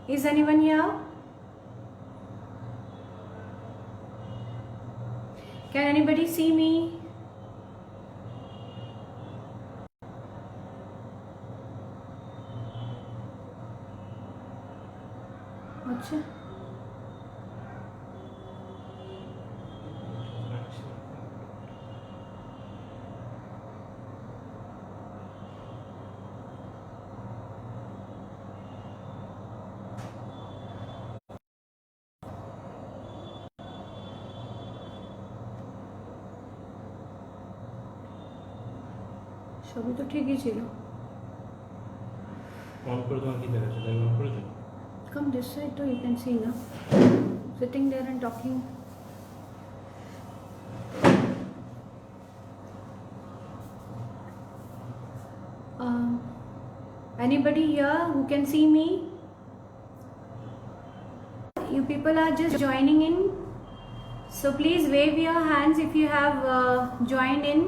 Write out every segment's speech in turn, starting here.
Is anyone here? Can anybody see me? अच्छा সবই তো ঠিকই ছিল। অন করে তোমার কি দেখাচ্ছে? লাইভ অন করে দাও। Come this side too, you can see now. Sitting there and talking. Anybody here who can see me? You people are just joining in, so please wave your hands if you have joined in.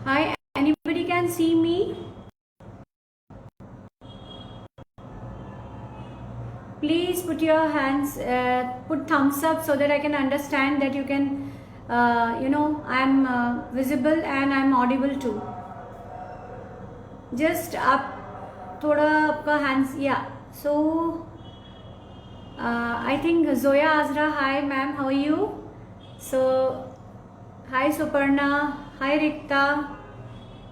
Hi, anybody can see me? Please put your hands, put thumbs up so that I can understand that you can, I'm visible and I'm audible too. Just up, thoda aapka hands, yeah. So, I think Zoya Azra, hi ma'am, how are you? So, hi Suparna, hi Rikta.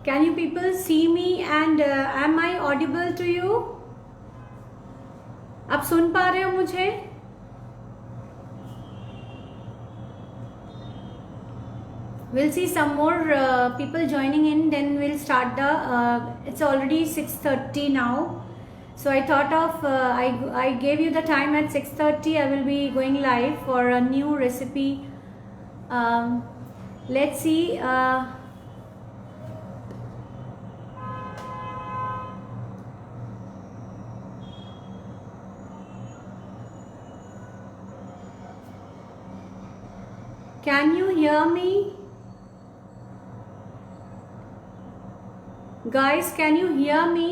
Can you people see me and am I audible to you? आप सुन पा रहे हो मुझे? We'll see some more people joining in, then we'll start the it's already 6:30 now, so I thought of I gave you the time at 6:30. I will be going live for a new recipe. Let's see. Can you hear me? Guys, can you hear me?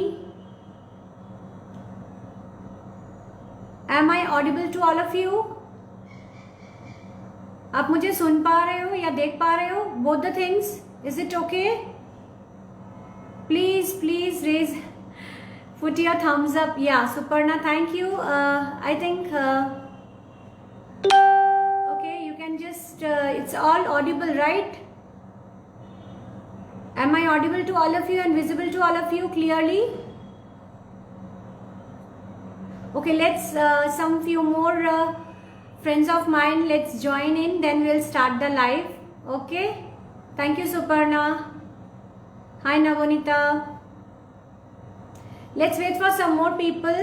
Am I audible to all of you? आप मुझे सुन पा रहे हो या देख पा रहे हो? Both the things. Is it okay? Please raise, put your thumbs up. Yeah, Suparna, thank you. I think okay, you can just it's all audible, right? Am I audible to all of you and visible to all of you clearly? Okay, let's some few more friends of mine, let's join in, then we'll start the live. Okay, thank you Suparna. Hi Navonita. Let's wait for some more people.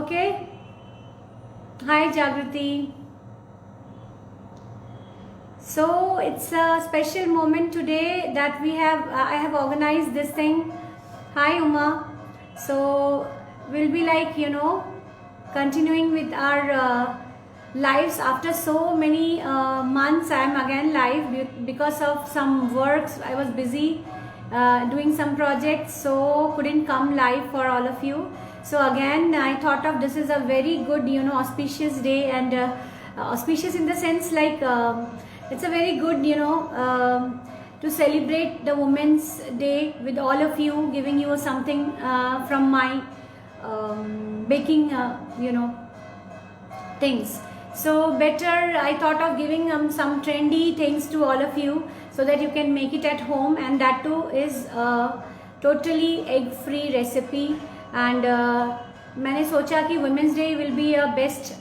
Okay, hi Jagrati. So it's a special moment today that we have I have organized this thing. Hi Uma. So we'll be like, continuing with our lives after so many months. I am again live because of some works. I was busy doing some projects, so couldn't come live for all of you. So again I thought of this is a very good auspicious day, and auspicious in the sense like it's a very good to celebrate the Women's Day with all of you, giving you something from my baking things. So better I thought of giving some trendy things to all of you so that you can make it at home, and that too is totally egg free recipe. And मैंने सोचा कि Women's Day will be a best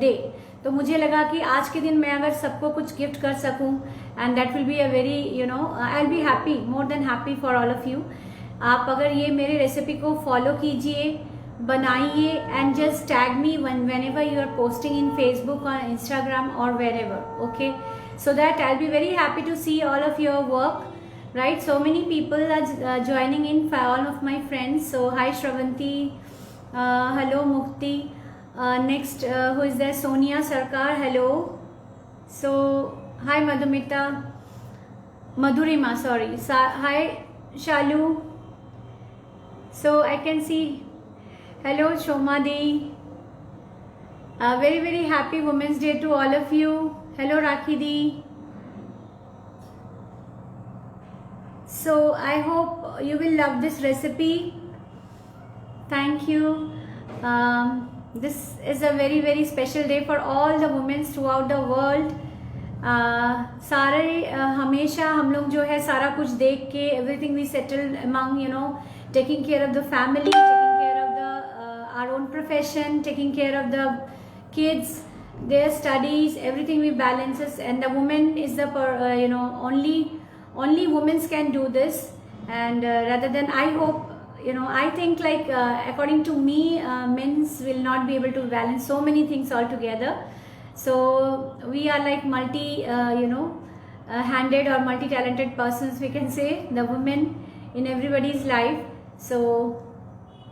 day, तो मुझे लगा कि आज के दिन मैं अगर सबको कुछ गिफ्ट कर सकूं, and that will be a very I will be happy, more than happy for all of you. आप अगर ये मेरे रेसिपी को फॉलो कीजिए, बनाइए, and just tag me whenever you are posting in Facebook or Instagram or wherever, okay, so that I'll be very happy to see all of your work, right? So many people are joining in, all of my friends. So hi Shravanti, hello Mukti, Next, who is there? Sonia Sarkar, hello. So, hi Madhumita, Madhurima, sorry. Hi Shalu. So, I can see, hello Shomadi. Very, very happy Women's Day to all of you. Hello Rakhi Di. So, I hope you will love this recipe. Thank you. This is a very, very special day for all the women throughout the world. सारे हमेशा हम लोग जो है सारा कुछ देख के everything we settle among, you know, taking care of the family, taking care of the our own profession, taking care of the kids, their studies, everything we balances, and the woman is the you know, only women can do this. And rather than, I hope, you know, I think like according to me, men's will not be able to balance so many things all together. So we are like you know, handed or multi-talented persons, we can say, the women in everybody's life. So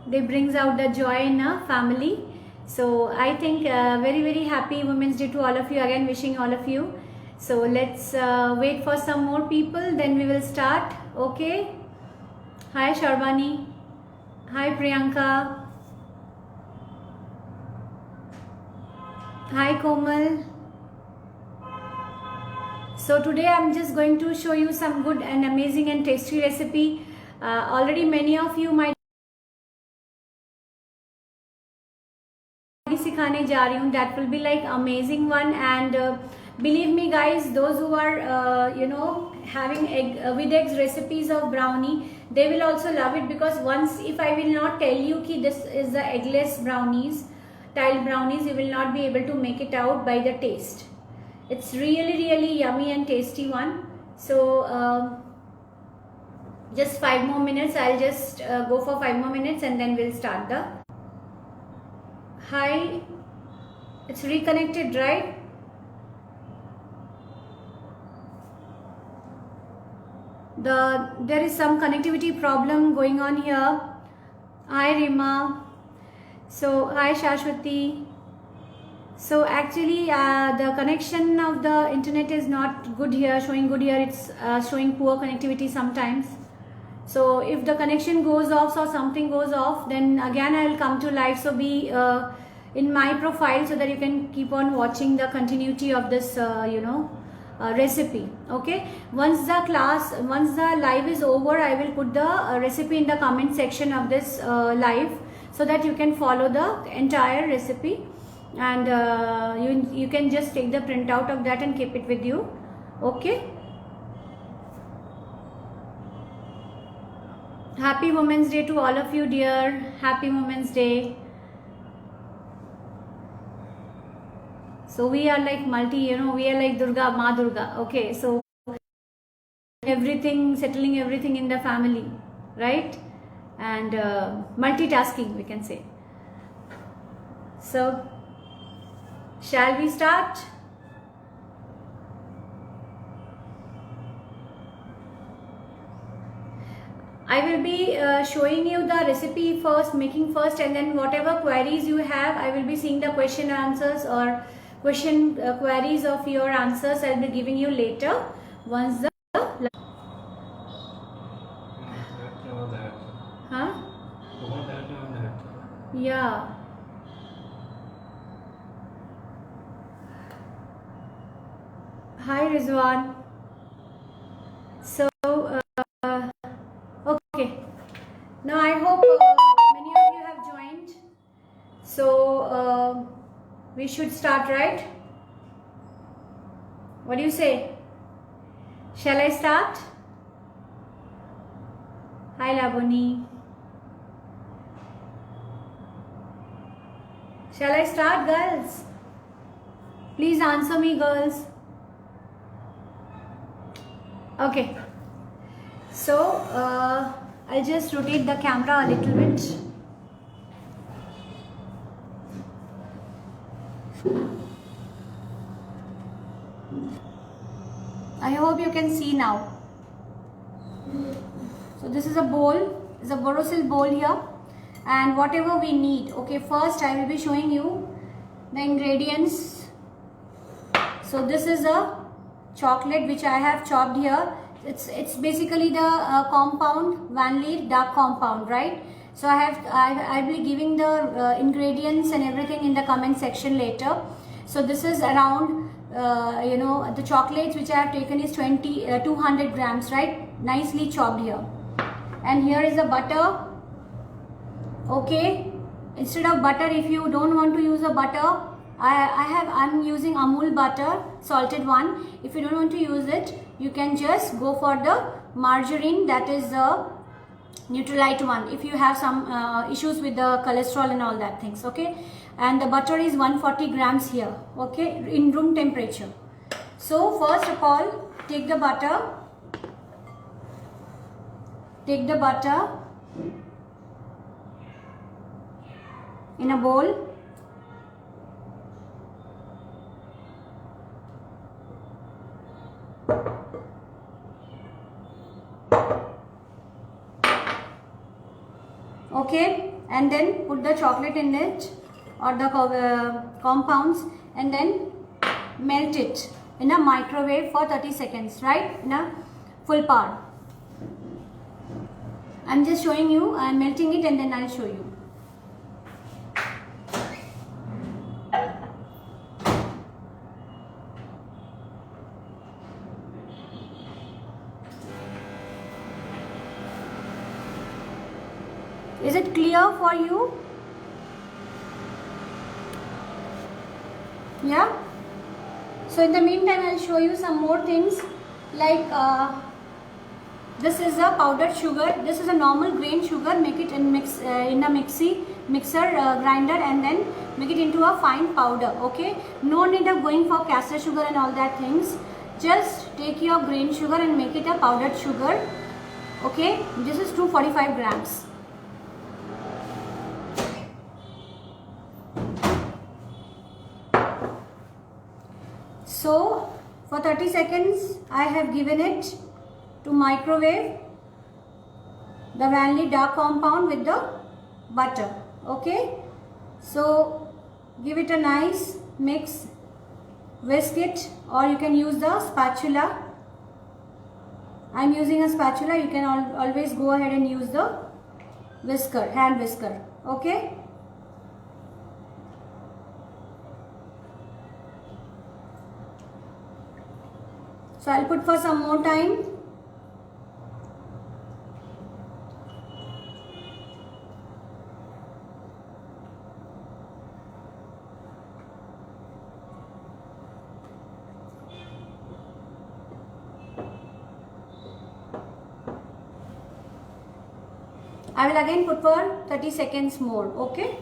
they brings out the joy in a family. So I think very, very happy Women's Day to all of you. Again, wishing all of you. So let's wait for some more people, then we will start. Okay. Hi Sharvani. Hi Priyanka. Hi Komal. So today I'm just going to show you some good and amazing and tasty recipe. Already many of you might सिखाने जा रही हूँ. That will be like amazing one, and believe me guys, those who are you know, having with eggs recipes of brownie, they will also love it, because once if I will not tell you ki this is the eggless brownies, tiled brownies, you will not be able to make it out by the taste. It's really, really yummy and tasty one. So just 5 more minutes. I'll just go for 5 more minutes and then we'll start the. Hi, it's reconnected, right? There is some connectivity problem going on here. Hi Rima. So hi Shashwati. So actually the connection of the internet is not good here, showing good here. It's showing poor connectivity sometimes. So if the connection goes off or something goes off, then again I will come to live. So be in my profile so that you can keep on watching the continuity of this you know, recipe. Okay, once the live is over, I will put the recipe in the comment section of this live, so that you can follow the entire recipe, and you can just take the printout of that and keep it with you. Okay. Happy Women's Day to all of you, dear. Happy Women's Day. So we are like you know, we are like Durga, Ma Durga. Okay, so everything, settling everything in the family, right? And multitasking, we can say. So shall we start? I will be showing you the recipe first, making first, and then whatever queries you have, I will be seeing the question answers or queries of your answers. I will be giving you later once the yeah. Hi Rizwan. So okay, now I hope many of you have joined. So we should start, right? What do you say? Shall I start? Hi Laboni. Shall I start, girls? Please answer me, girls. Okay. So I'll just rotate the camera a little bit. I hope you can see now. So this is a bowl, it's a Borosil bowl here, and whatever we need. Okay, first I will be showing you the ingredients. So this is a chocolate which I have chopped here. It's basically the compound vanillin dark compound, right? So I'll be giving the ingredients and everything in the comment section later. So this is around the chocolates which I have taken is 200 grams, right? Nicely chopped here. And here is the butter. Okay, instead of butter, if you don't want to use a butter, I'm using Amul butter, salted one. If you don't want to use it, you can just go for the margarine, that is the Nutrilite one, if you have some issues with the cholesterol and all that things. Okay, and the butter is 140 grams here. Okay, in room temperature. So first of all, take the butter in a bowl. Okay, and then put the chocolate in it, or the compounds, and then melt it in a microwave for 30 seconds, right? In a full power. I'm just showing you, I'm melting it and then I'll show you. Is it clear for you? Yeah? So in the meantime, I'll show you some more things, like this is a powdered sugar. This is a normal grain sugar. Make it in a mixer grinder, and then make it into a fine powder. Okay, no need of going for caster sugar and all that things. Just take your grain sugar and make it a powdered sugar. Okay, this is 245 grams. So for 30 seconds I have given it to microwave the vanillin dark compound with the butter. Okay, so give it a nice mix, whisk it, or you can use the spatula. I'm using a spatula. You can always go ahead and use the whisker, hand whisker. Okay, so I'll put for some more time. I will again put for 30 seconds more. Okay,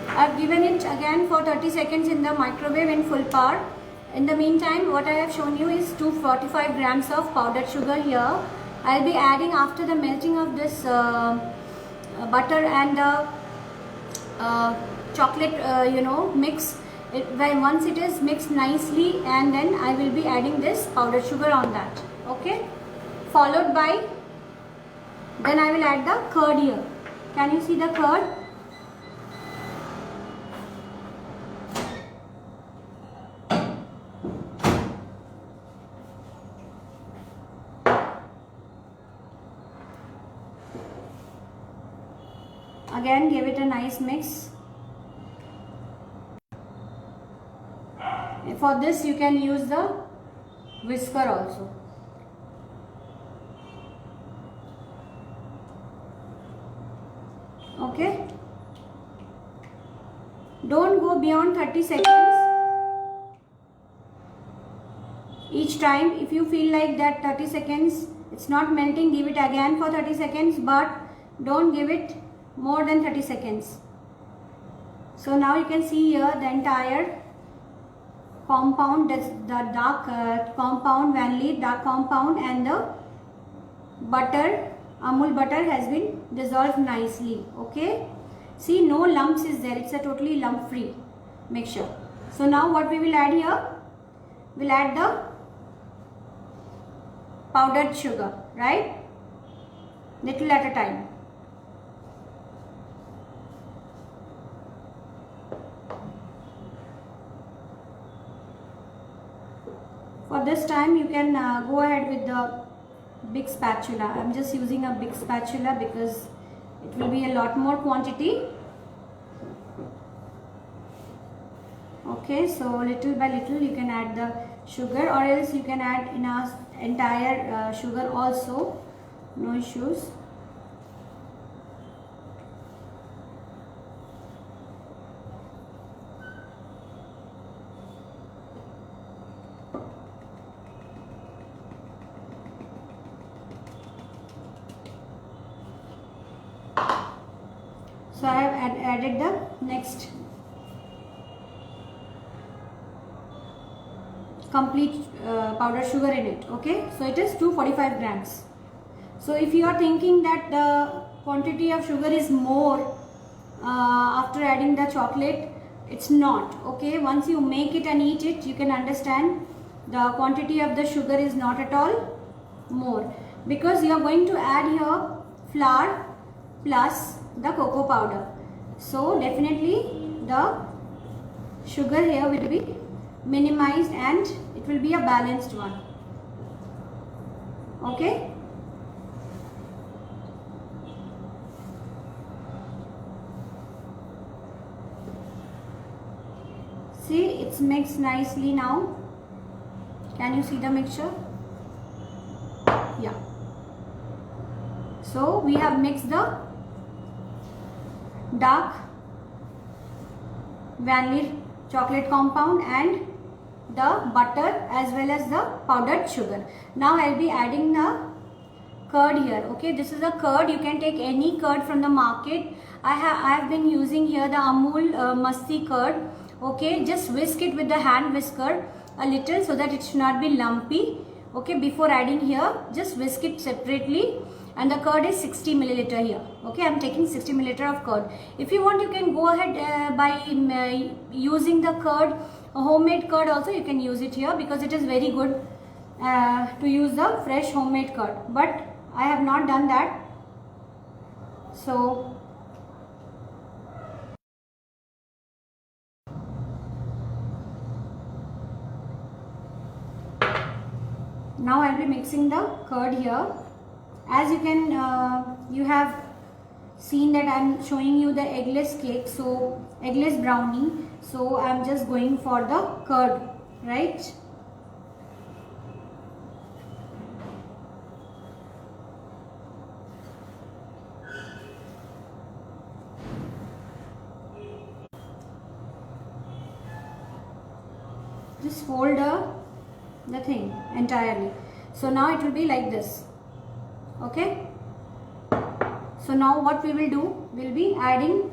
I've given it again for 30 seconds in the microwave in full power. In the meantime, what I have shown you is 245 grams of powdered sugar here. I'll be adding after the melting of this butter and the chocolate mix. Once it is mixed nicely, and then I will be adding this powdered sugar on that. Okay, followed by, then I will add the curd here. Can you see the curd? Again, give it a nice mix. For this you can use the whisker also. Okay, don't go beyond 30 seconds each time. If you feel like that 30 seconds it's not melting, give it again for 30 seconds, but don't give it more than 30 seconds. So now you can see here the entire compound, that's the dark compound, vanillin dark compound, and the butter, Amul butter, has been dissolved nicely. Okay, see, no lumps is there. It's a totally lump free mixture. So now what we will add here, we'll add the powdered sugar, right? Little at a time. For this time you can go ahead with the big spatula. I'm just using a big spatula because it will be a lot more quantity. Okay, so little by little you can add the sugar, or else you can add in a entire sugar also, no issues. So I have added the next complete powdered sugar in it. Okay, so it is 245 grams. So if you are thinking that the quantity of sugar is more after adding the chocolate, it's not. Okay, once you make it and eat it, you can understand the quantity of the sugar is not at all more, because you are going to add here flour plus the cocoa powder. So definitely the sugar here will be minimized and it will be a balanced one. Okay, see, it's mixed nicely now. Can you see the mixture? Yeah. So we have mixed the dark vanilla chocolate compound and the butter as well as the powdered sugar. Now I'll be adding the curd here. Okay, this is a curd. You can take any curd from the market. I have been using here the Amul Masti curd. Okay, just whisk it with the hand whisker a little so that it should not be lumpy. Okay, before adding here, just whisk it separately. And the curd is 60 milliliter here. Okay, I'm taking 60 milliliter of curd. If you want, you can go ahead by using the curd, homemade curd also you can use it here, because it is very good to use the fresh homemade curd. But I have not done that. So now I'll be mixing the curd here. As you can, you have seen that I'm showing you the eggless cake, so eggless brownie. So I'm just going for the curd, right? Just fold the thing entirely. So now it will be like this. Okay, so now what we will do, we'll be adding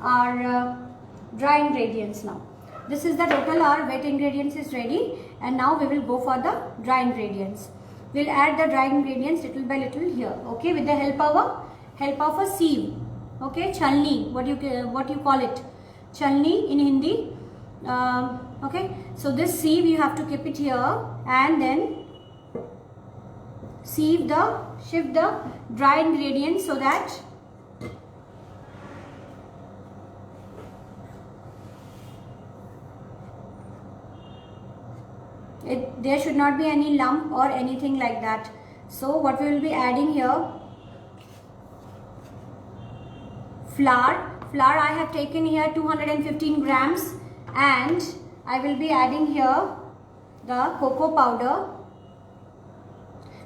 our dry ingredients now. This is the total, our wet ingredients is ready, and now we will go for the dry ingredients. We'll add the dry ingredients little by little here. Okay, with the help of a sieve. Okay, chalni, what you call it, chalni in Hindi. Okay, so this sieve you have to keep it here, and then shift the dry ingredients so that there should not be any lump or anything like that. So what we will be adding here, flour I have taken here 215 grams, and I will be adding here the cocoa powder.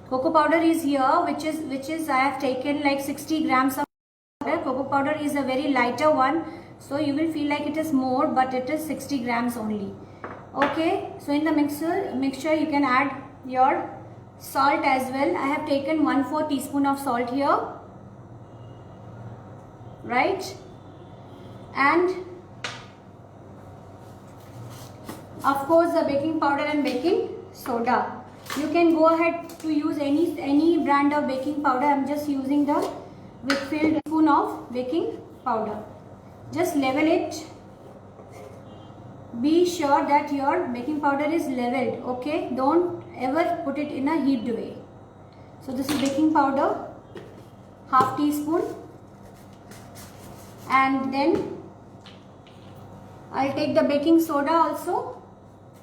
Cocoa powder is here, which is I have taken like 60 grams of powder. Cocoa powder is a very lighter one, so you will feel like it is more, but it is 60 grams only. Okay, so in the mixture you can add your salt as well. I have taken 1/4 teaspoon of salt here, right? And of course the baking powder and baking soda. You can go ahead to use any brand of baking powder. I'm just using the Wakefield spoon of baking powder. Just level it be sure that your baking powder is leveled. Okay, don't ever put it in a heaped way. So this is baking powder, half teaspoon, and then I'll take the baking soda also,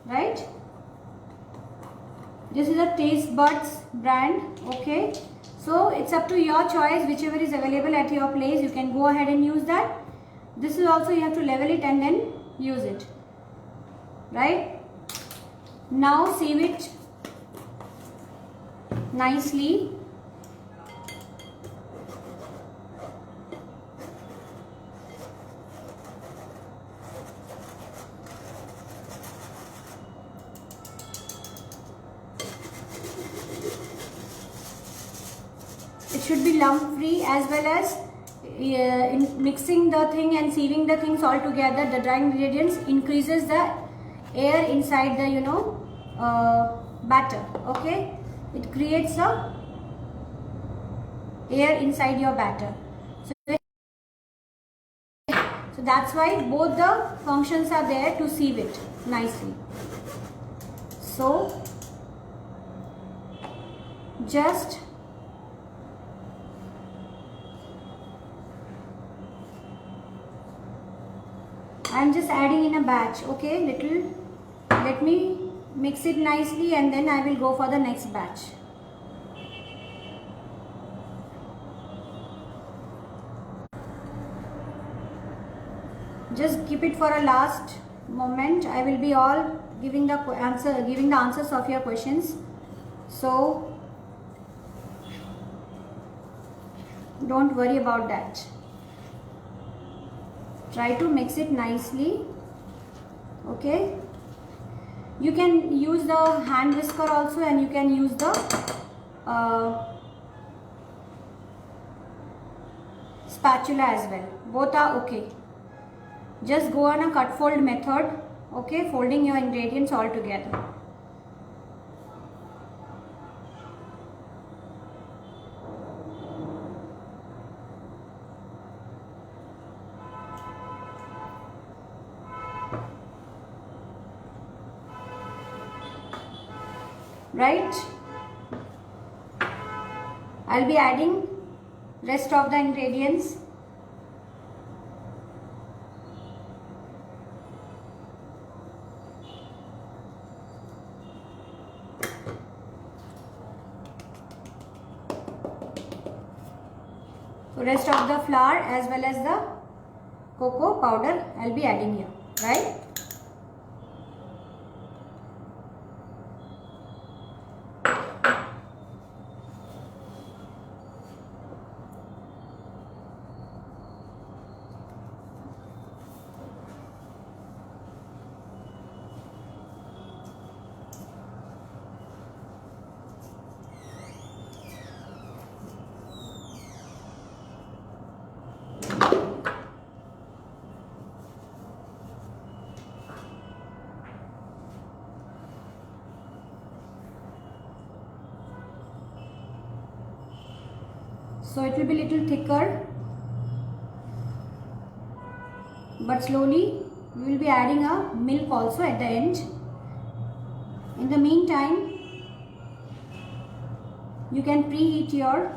right? This is a Taste Buds brand. Okay, so it's up to your choice, whichever is available at your place, you can go ahead and use that. This is also, you have to level it and then use it, right? Now sieve it nicely. It should be lump free, as well as in mixing the thing and sieving the things all together, the dry ingredients increases the air inside the batter. Okay, it creates a air inside your batter. So that's why both the functions are there to sieve it nicely. So just I'm just adding in a batch. Okay, little, let me mix it nicely and then I will go for the next batch. Just keep it for a last moment. I will be all giving the answers of your questions. So don't worry about that. Try to mix it nicely. Okay, you can use the hand whisker also, and you can use the spatula as well. Both are okay. Just go on a cut fold method. Okay, folding your ingredients all together. Right, I'll be adding rest of the ingredients. So rest of the flour as well as the cocoa powder I'll be adding here, right? So it will be little thicker, but slowly we will be adding a milk also at the end. In the meantime, you can preheat your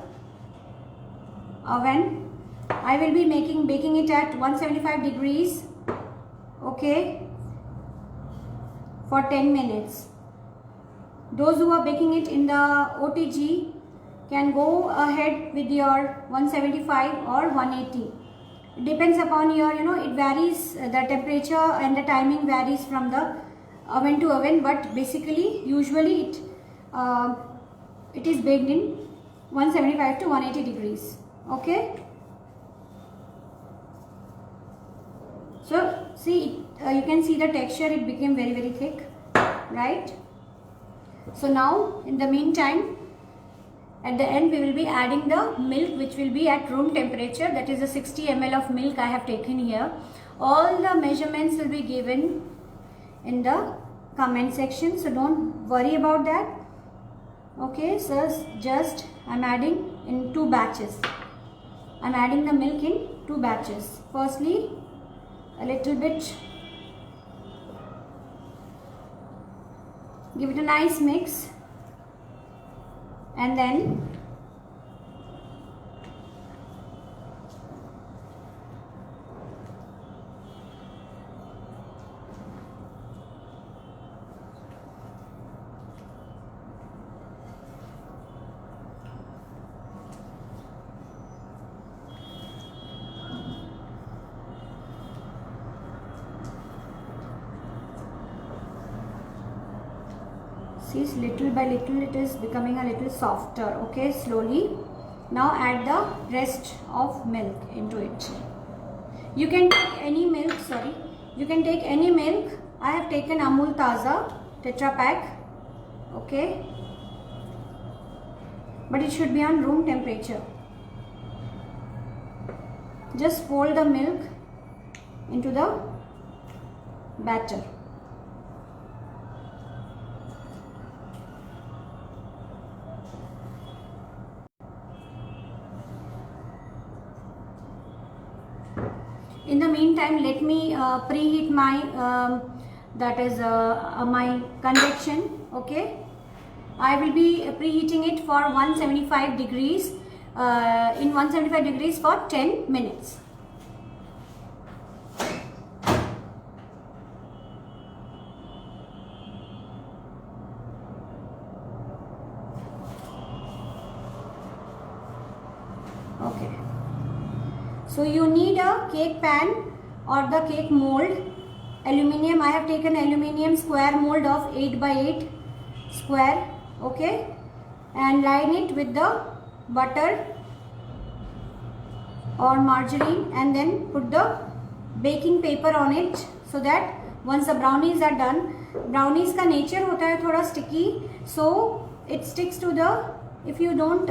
oven. I will be baking it at 175 degrees, okay, for 10 minutes. Those who are baking it in the OTG can go ahead with your 175 or 180. It depends upon your, it varies, the temperature and the timing varies from the oven to oven, but basically usually it is baked in 175 to 180 degrees. Okay, so see, you can see the texture, it became very, very thick, right? So now in the meantime, at the end we will be adding the milk, which will be at room temperature. That is the 60 ml of milk I have taken here. All the measurements will be given in the comment section, so don't worry about that. Okay, so just I'm adding in 2 batches. I'm adding the milk in 2 batches. Firstly, a little bit Give it a nice mix, and then see, little by little it is becoming a little softer. Okay, slowly. Now add the rest of milk into it. You can take any milk, you can take any milk. I have taken Amul Taza Tetra Pak. Okay, but it should be on room temperature. Just fold the milk into the batter. In the meantime, let me preheat my my convection. Okay, I will be preheating it for 175 degrees in 175 degrees for 10 minutes. Okay. So you need a cake pan or the cake mold. Aluminium, I have taken aluminium square mold of 8 by 8 square. Okay, and line it with the butter or margarine, and then put the baking paper on it, so that once the brownies are done, brownies का nature होता है थोड़ा sticky, so it sticks to the, if you don't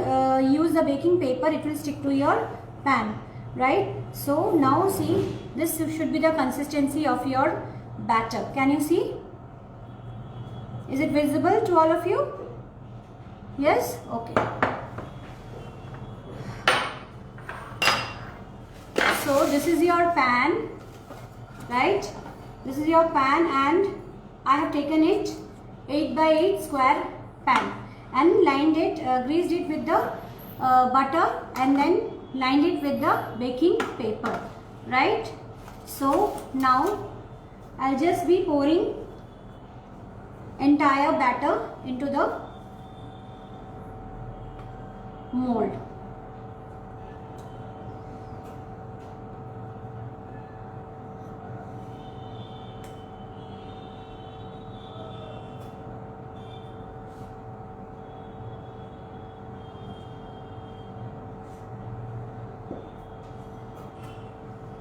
use the baking paper, it will stick to your pan. Right, so now see, this should be the consistency of your batter. Can you see? Is it visible to all of you? Yes? Okay. So this is your pan, right? This is your pan, and I have taken it 8 by 8 square pan and lined it, greased it with the butter, and then lined it with the baking paper, right? So now I'll just be pouring entire batter into the mold.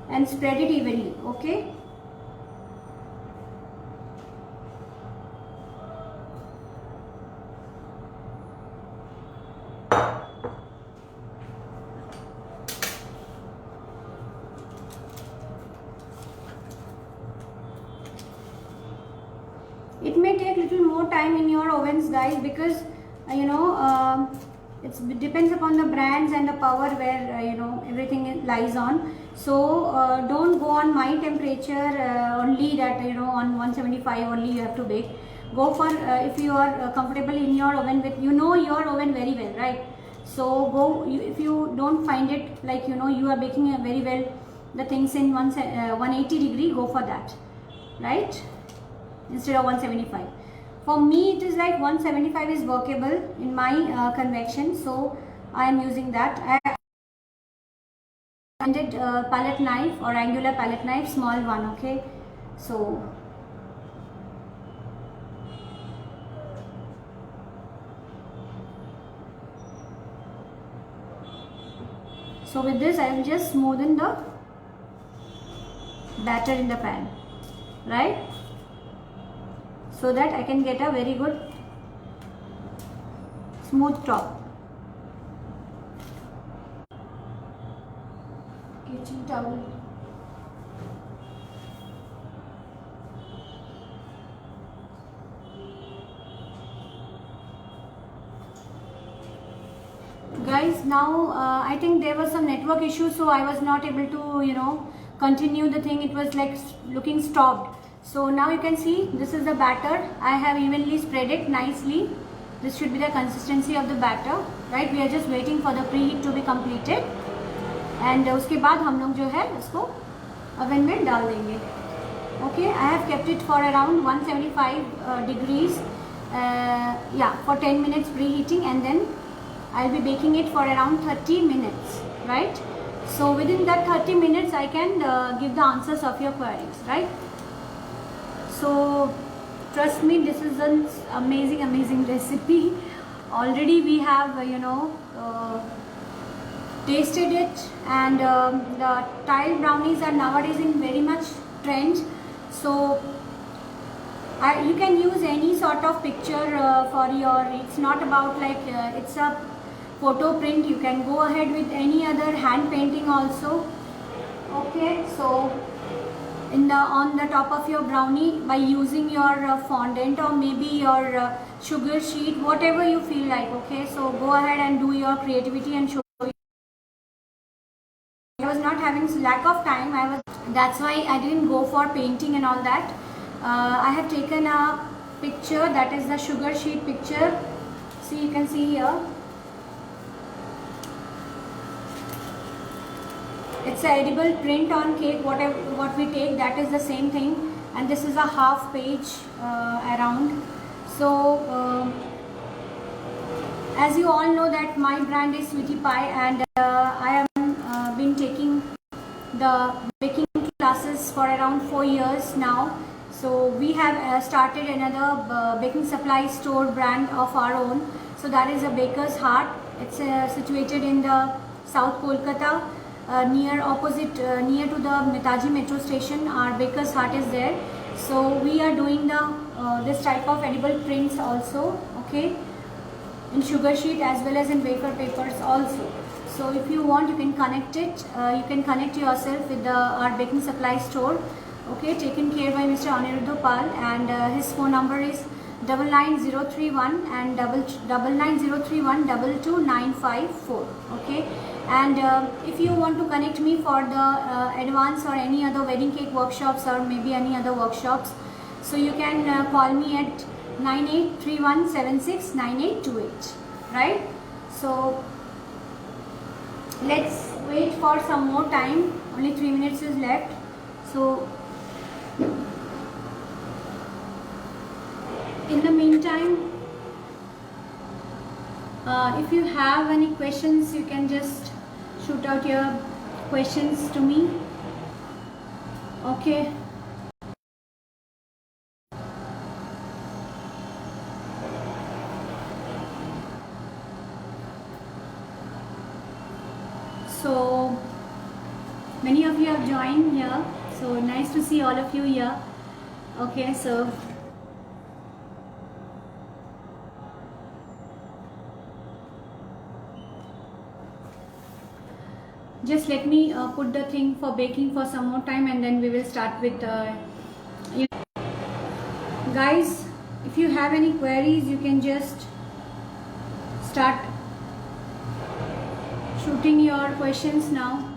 And spread it evenly. Okay, it may take little more time in your ovens, guys, because it depends upon the brands and the power where everything lies on. So don't go on my temperature only, that on 175 only you have to bake. Go for if you are comfortable in your oven with your oven very well, right? So go, if you don't find it like you are baking very well the things in 180 degree, go for that, right, instead of 175. For me, it is like 175 is workable in my convection, so I am using that. I handed palette knife or angular palette knife, small one. Okay, so with this I will just smoothen the batter in the pan, right, so that I can get a very good smooth top. Kitchen towel. Guys, now I think there was some network issue, so I was not able to continue the thing. It was like looking stopped. So now you can see this is the batter. I have evenly spread it nicely. This should be the consistency of the batter, right? We are just waiting for the preheat to be completed, and उसके बाद हम लोग जो है इसको oven में डाल देंगे. Okay, I have kept it for around 175 degrees, for 10 minutes preheating, and then I'll be baking it for around 30 minutes, right? So within that 30 minutes I can give the answers of your queries, right? So trust me, this is an amazing recipe. Already we have tasted it, and the tile brownies are nowadays in very much trend. So you can use any sort of picture for your, it's not about like it's a photo print. You can go ahead with any other hand painting also. Okay, so on the top of your brownie, by using your fondant or maybe your sugar sheet, whatever you feel like. Okay, so go ahead and do your creativity and show. I was not having lack of time. That's why I didn't go for painting and all that. I have taken a picture, that is the sugar sheet picture. See, you can see here. It's an edible print on cake. What we take, that is the same thing. And this is a half page around. So as you all know that my brand is Sweetie Pie, and I am been taking the baking classes for around 4 years now. So we have started another baking supply store brand of our own. So that is a Baker's Heart. It's situated in the South Kolkata, near to the Netaji metro station. Our Baker's Heart is there. So we are doing this type of edible prints also, okay, in sugar sheet as well as in wafer papers also. So if you want, you can connect it. You can connect yourself with our baking supply store. Okay, taken care by Mr. Aniruddha Pal, and his phone number is 99031 and 99031 22954. Okay, and if you want to connect me for the advance or any other wedding cake workshops or maybe any other workshops, so you can call me at 9831769828, right? So let's wait for some more time. Only 3 minutes is left. So in the meantime, if you have any questions, you can just shoot out your questions to me. Okay. So many of you have joined here. So nice to see all of you here. Okay, so just let me put the thing for baking for some more time, and then we will start with guys, if you have any queries, you can just start shooting your questions now.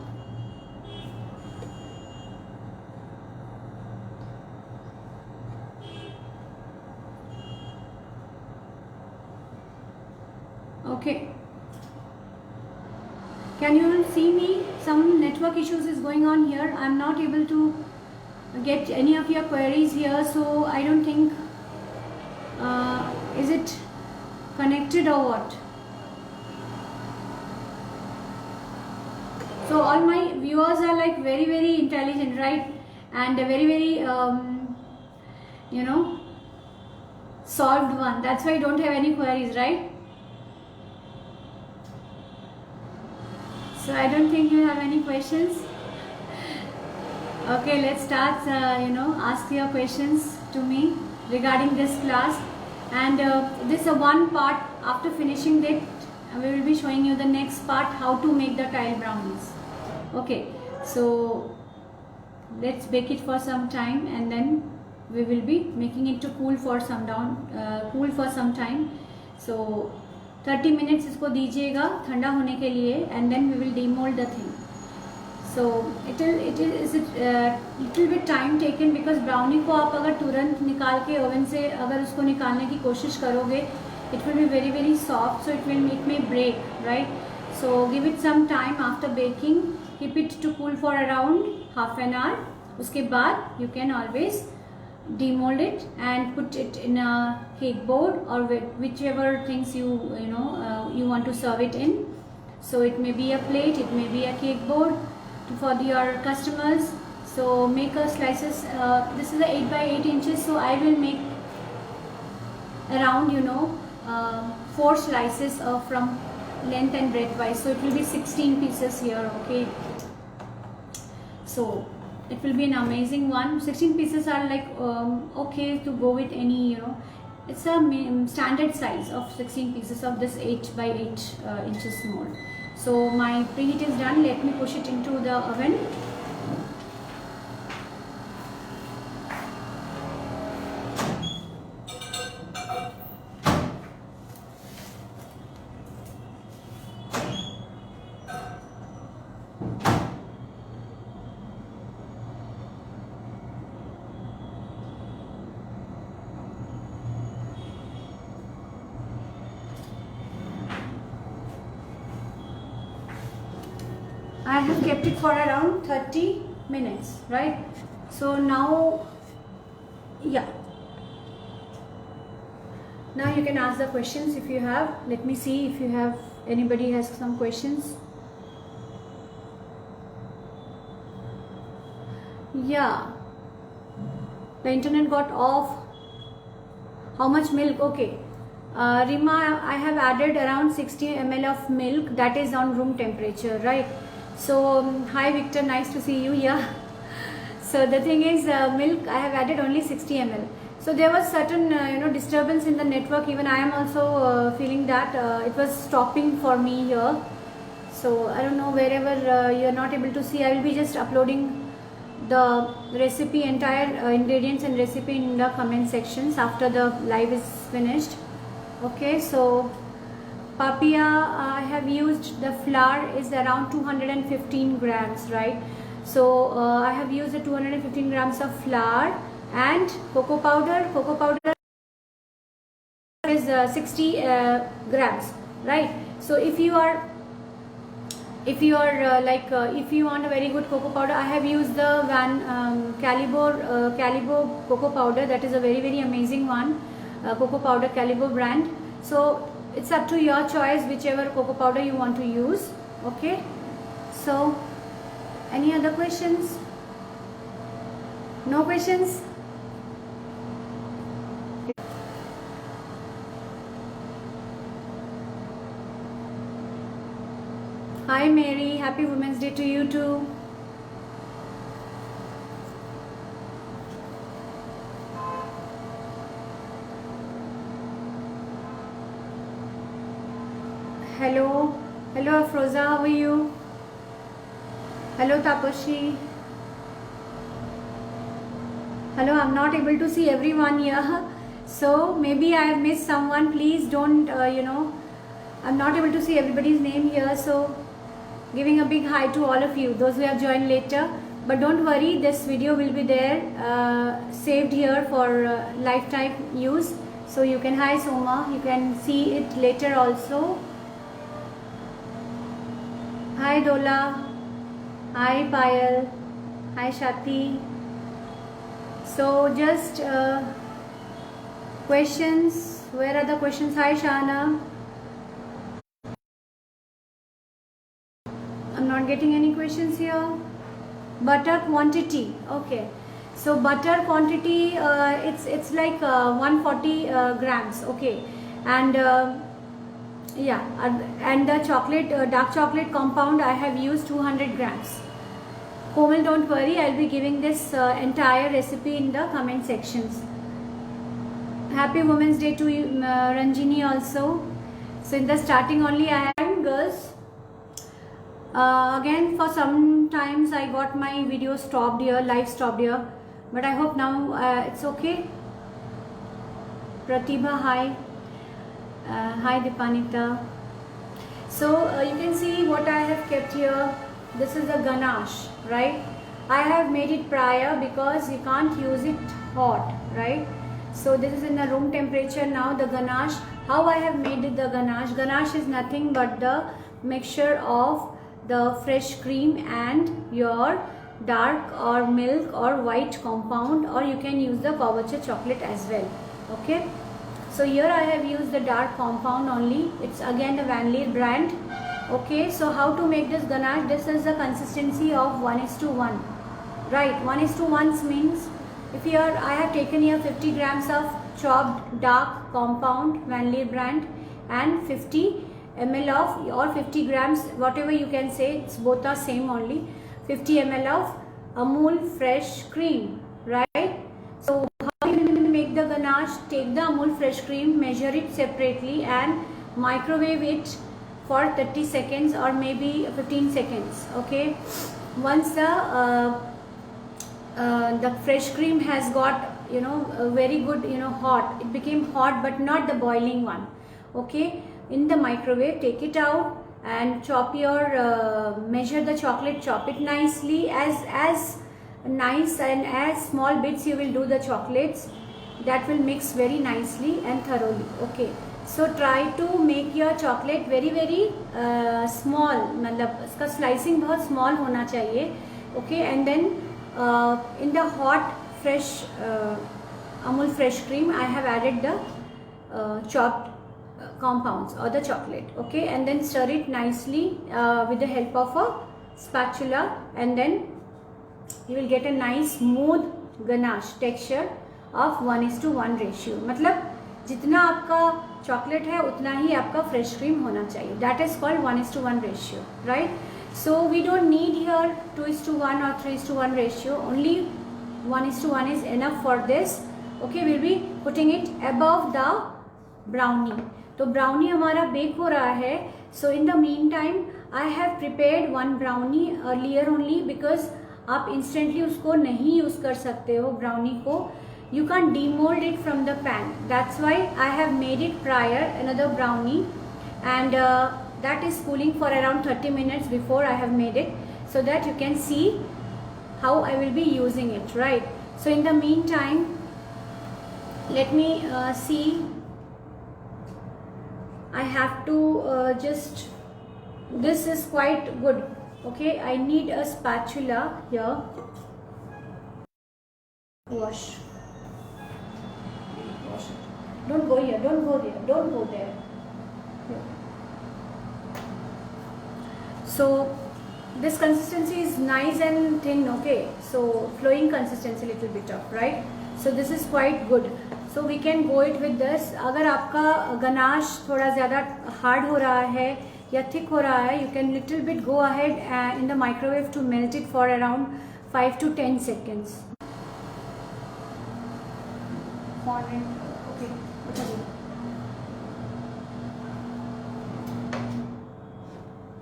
Okay, can you see me? Some network issues is going on here. I'm not able to get any of your queries here, so I don't think is it connected or what? So all my viewers are like very intelligent, right? And a very solved one. That's why I don't have any queries, right? So I don't think you have any questions. Okay, let's start, ask your questions to me regarding this class. And this is one part. After finishing that, we will be showing you the next part, how to make the tile brownies. Okay, so let's bake it for some time, and then we will be making it to cool for some time. So 30 minutes इसको दीजिएगा ठंडा होने के लिए, and then we will demold the thing. So it is little bit time taken because brownie को आप अगर तुरंत निकाल के ओवन से अगर उसको निकालने की कोशिश करोगे, it will be very soft, so it may break, right? So give it some time after baking, keep it to cool for around half an hour. उसके बाद you can always demold it and put it in a cake board or whichever things you want to serve it in. So it may be a plate, it may be a cake board for your customers. So make a slices. This is a 8 by 8 inches, so I will make around 4 slices from length and breadth wise. So it will be 16 pieces here. Okay, so it will be an amazing one. 16 pieces are like okay to go with any, it's a standard size of 16 pieces of this 8 by 8 inches mold. So my preheat is done. Let me push it into the oven. I have kept it for around 30 minutes, right? So now, yeah. Now you can ask the questions if you have. Let me see if you have, anybody has some questions. Yeah. The internet got off. How much milk? Okay. Rima, I have added around 60 ml of milk, that is on room temperature, right? So hi Victor, nice to see you. Yeah. So the thing is, milk I have added only 60 ml. So there was certain disturbance in the network. Even I am also feeling that it was stopping for me here. So I don't know, wherever you are not able to see, I will be just uploading the recipe, entire ingredients and recipe in the comment sections after the live is finished. Okay, so papaya, I have used, the flour is around 215 grams, right? So I have used the 215 grams of flour and cocoa powder. Cocoa powder is 60 grams, right? So if you if you want a very good cocoa powder, I have used the Calibo cocoa powder. That is a very amazing one, cocoa powder, Calibo brand. So it's up to your choice, whichever cocoa powder you want to use. Okay, so any other questions? No questions? Hi Mary, happy Women's Day to you too. Hello, Afroza, how are you? Hello Tapashi. Hello, I'm not able to see everyone here, so maybe I have missed someone. Please don't, I'm not able to see everybody's name here, so giving a big hi to all of you, those who have joined later. But don't worry, this video will be there, saved here for lifetime use. So you can, hi Soma, you can see it later also. Hi Dola, hi Payal, hi Shati. So just questions, where are the questions? Hi Shana. I'm not getting any questions here. Butter quantity, okay. So butter quantity, it's like 140 grams, okay. And yeah, and the chocolate, dark chocolate compound, I have used 200 grams. Komal, don't worry, I'll be giving this entire recipe in the comment sections. Happy Women's Day to you, Ranjini also. So in the starting only I have, girls. Again, for some times I got my video stopped here, live stopped here, but I hope now it's okay. Pratibha, hi. Hi Dipanita. So you can see what I have kept here. this is the ganache, right? I have made it prior because you can't use it hot, right? So this is in the room temperature now, the ganache. How I have made it the ganache? Ganache is nothing but the mixture of the fresh cream and your dark or milk or white compound, or you can use the Cowacha chocolate as well. Okay, so here I have used the dark compound only. It's again the Van Leer brand. Okay, so how to make this ganache? This is the consistency of 1:1, right? 1:1 means if you are, I have taken here 50 grams of chopped dark compound Van Leer brand and 50 ml of, or 50 grams, whatever you can say, it's both are same only, 50 ml of Amul fresh cream, right? So how you make the ganache? Take the Amul fresh cream, measure it separately and microwave it for 30 seconds or maybe 15 seconds. Okay, once the fresh cream has got, you know, a very good, you know, hot, it became hot but not the boiling one. Okay, in the microwave, take it out and chop your measure the chocolate, chop it nicely, as nice and as small bits you will do the chocolates, that will mix very nicely and thoroughly. Okay, so try to make your chocolate very small, मतलब इसका slicing बहुत small होना चाहिए. Okay, and then in the hot fresh Amul fresh cream, I have added the chopped compounds or the chocolate. Okay, and then stir it nicely with the help of a spatula, and then you will get a nice smooth ganache texture of 1:1 ratio. मतलब जितना आपका chocolate है उतना ही आपका fresh cream होना चाहिए. That is called 1:1 ratio, right? So we don't need here 2:1 or 3:1 ratio. Only 1:1 is enough for this. Okay, we'll be putting it above the brownie. तो brownie हमारा बेक हो रहा है. So in the meantime, I have prepared one brownie earlier only, because आप instantly उसको नहीं use कर सकते हो brownie को. You can't demold it from the pan. That's why I have made it prior, another brownie, and that is cooling for around 30 minutes before I have made it, so that you can see how I will be using it, right? So in the meantime, let me see. I have to just, this is quite good. Okay, I need a spatula here. Wash it. Don't go here, don't go there, don't go there. Here. So this consistency is nice and thin. Okay, so flowing consistency little bit of, right? So this is quite good. So we can go it with this. अगर आपका ganache थोड़ा ज़्यादा hard हो रहा है या thick हो रहा है, you can little bit go ahead in the microwave to melt it for around 5 to 10 seconds. Okay,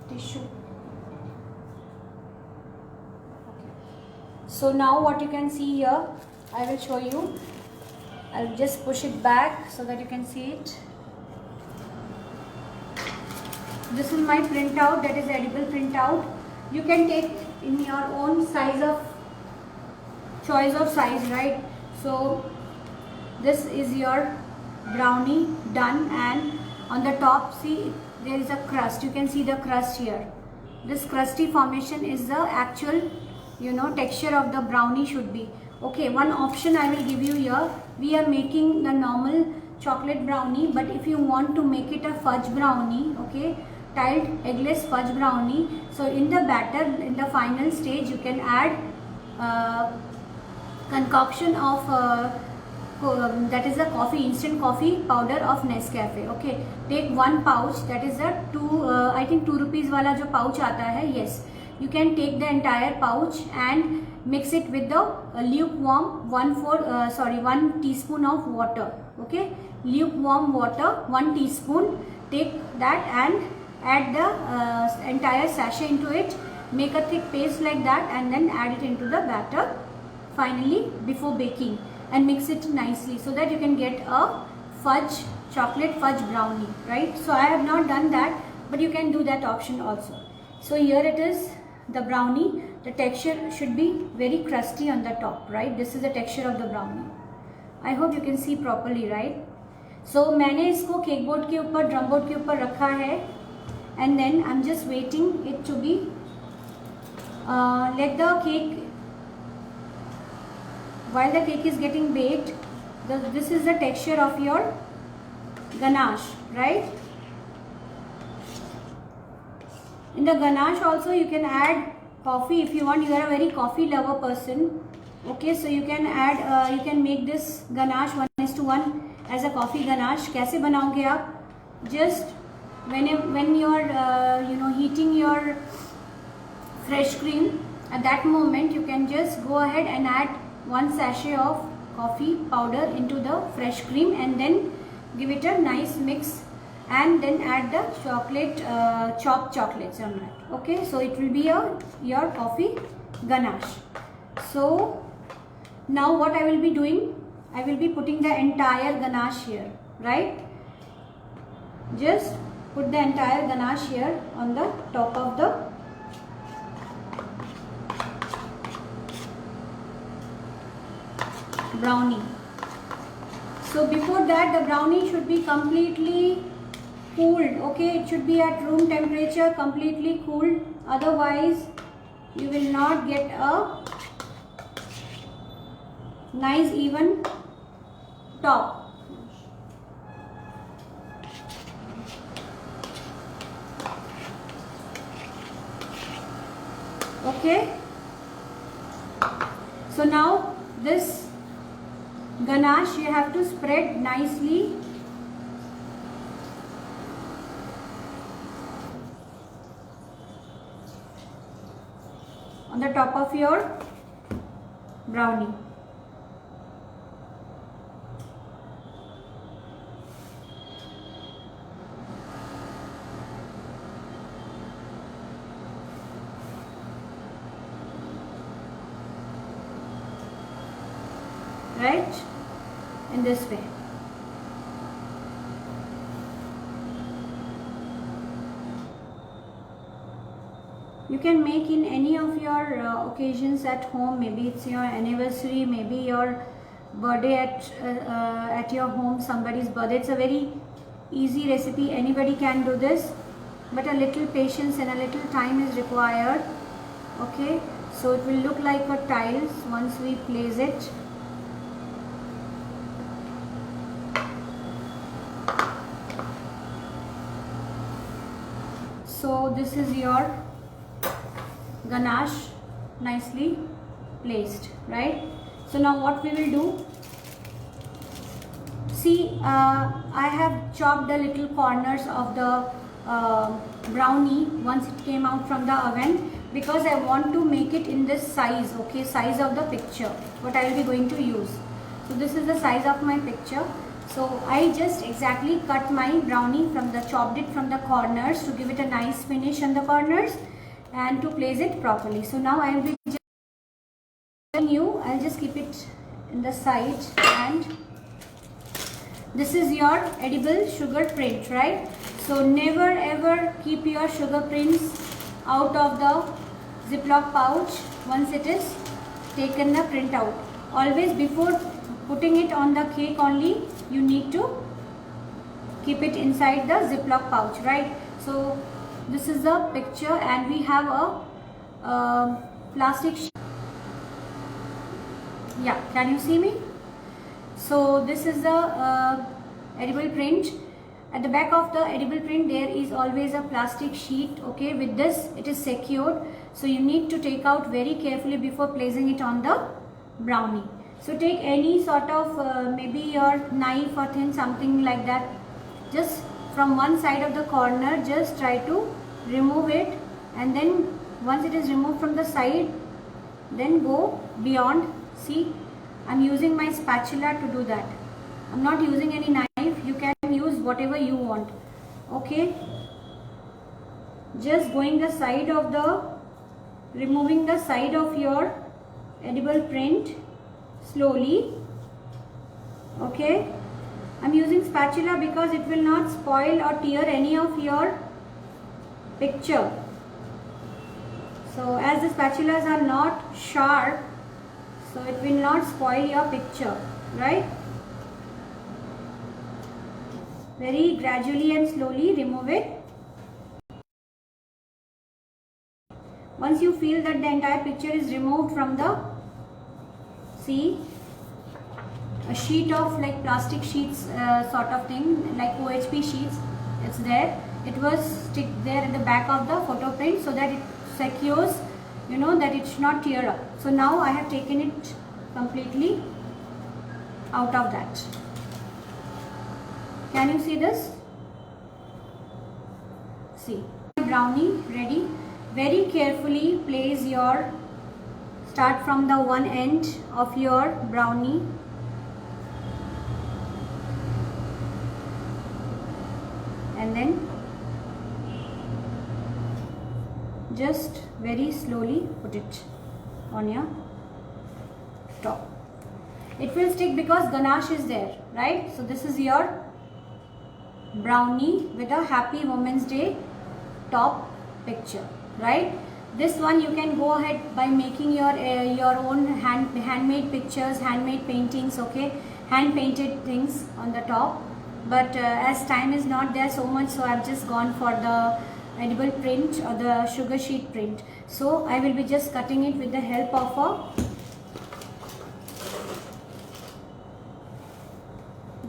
tissue. Okay. So now what you can see here, I will show you. I'll just push it back so that you can see it. This is my printout, that is edible printout. You can take in your own size of, choice of size, right? So this is your brownie done, and on the top, see, there is a crust. You can see the crust here. This crusty formation is the actual, you know, texture of the brownie should be. Okay, one option I will give you here. We are making the normal chocolate brownie, but if you want to make it a fudge brownie, okay, tiled eggless fudge brownie, so in the batter, in the final stage, you can add concoction of that is the coffee, instant coffee powder of Nescafe. Okay, take one pouch, that is the I think 2 rupees वाला जो pouch आता है. Yes, you can take the entire pouch and mix it with the lukewarm 1 teaspoon of water. Okay, lukewarm water 1 teaspoon. Take that and add the entire sachet into it. Make a thick paste like that, and then add it into the batter finally before baking, and mix it nicely so that you can get a fudge, chocolate fudge brownie, right? So I have not done that, but you can do that option also. So here it is, the brownie, the texture should be very crusty on the top, right? This is the texture of the brownie. I hope you can see properly, right? So मैंने इसको cake board के ऊपर, drum board के ऊपर रखा है, and then I'm just waiting it to be let the cake, while the cake is getting baked, this is the texture of your ganache, right? In the ganache also you can add coffee if you want. You are a very coffee lover person, okay? So you can add, you can make this ganache 1:1 as a coffee ganache. कैसे बनाओगे आप? Just when you are heating your fresh cream, at that moment you can just go ahead and add 1 sachet of coffee powder into the fresh cream, and then give it a nice mix, and then add the chocolate, chopped chocolates on that. Okay, so it will be your coffee ganache. So now what I will be doing, I will be putting the entire ganache here, right? Just put the entire ganache here on the top of the brownie. So before that, the brownie should be completely cooled, okay? It should be at room temperature, completely cooled, otherwise you will not get a nice even top. Okay, so now this ganache you have to spread nicely on the top of your brownie. Right, in this way. You can make in any of your occasions at home. Maybe it's your anniversary, maybe your birthday at your home, somebody's birthday. It's a very easy recipe, anybody can do this, but a little patience and a little time is required. Okay, so it will look like a tiles once we place it. So this is your ganache nicely placed, right? So now what we will do, see, I have chopped the little corners of the brownie once it came out from the oven, because I want to make it in this size, okay, size of the picture what I will be going to use. So this is the size of my picture. So I just exactly cut my brownie from the, chopped it from the corners to give it a nice finish on the corners and to place it properly. So now I will be just telling you, I'll just keep it in the side, and this is your edible sugar print, right? So never ever keep your sugar prints out of the Ziploc pouch once it is taken the print out. Always before putting it on the cake only, you need to keep it inside the Ziploc pouch, right? So this is the picture, and we have a plastic sheet. Yeah, can you see me? So this is the edible print. At the back of the edible print there is always a plastic sheet, okay? With this it is secured, so you need to take out very carefully before placing it on the brownie. So take any sort of maybe your knife or thing, something like that, just from one side of the corner, just try to remove it, and then once it is removed from the side, then go beyond. See, I'm using my spatula to do that. I'm not using any knife. You can use whatever you want, okay? Just going the side of the, removing the side of your edible print slowly, okay? I'm using spatula because it will not spoil or tear any of your picture. So as the spatulas are not sharp, so it will not spoil your picture, right? Very gradually and slowly remove it. Once you feel that the entire picture is removed from the, see, a sheet of like plastic sheets sort of thing, like OHP sheets, it's there. It was stick there at the back of the photo print so that it secures, you know, that it should not tear up. So now I have taken it completely out of that. Can you see this? See, brownie ready. Very carefully place your, start from the one end of your brownie. And then just very slowly put it on your top. It will stick because ganache is there, right? So this is your brownie with a Happy Women's Day top picture, right? This one you can go ahead by making your own handmade pictures, handmade paintings, okay, hand painted things on the top. But as time is not there so much, so I've just gone for the edible print or the sugar sheet print. So I will be just cutting it with the help of a,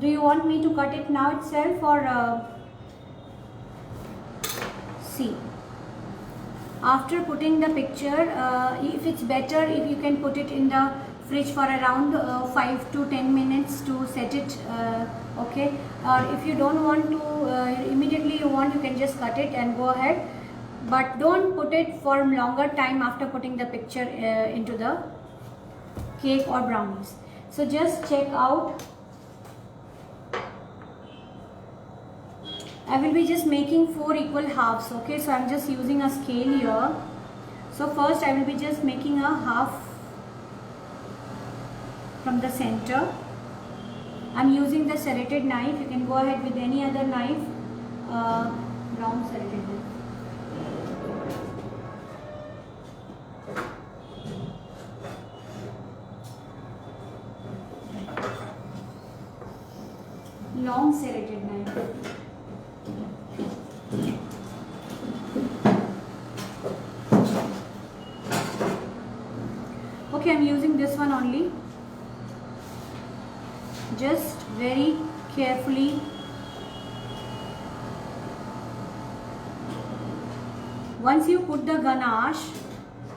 do you want me to cut it now itself or see? After putting the picture, if it's better if you can put it in the fridge for around 5 to 10 minutes to set it, okay, or if you don't want to immediately you want, you can just cut it and go ahead, but don't put it for longer time after putting the picture into the cake or brownies. So just check out. I will be just making 4 equal halves, okay, so I'm just using a scale here. So first I will be just making a half from the center. I'm using the serrated knife. You can go ahead with any other knife, round serrated knife. Long serrated knife. Okay, I'm using this one only. Just very carefully once you put the ganache,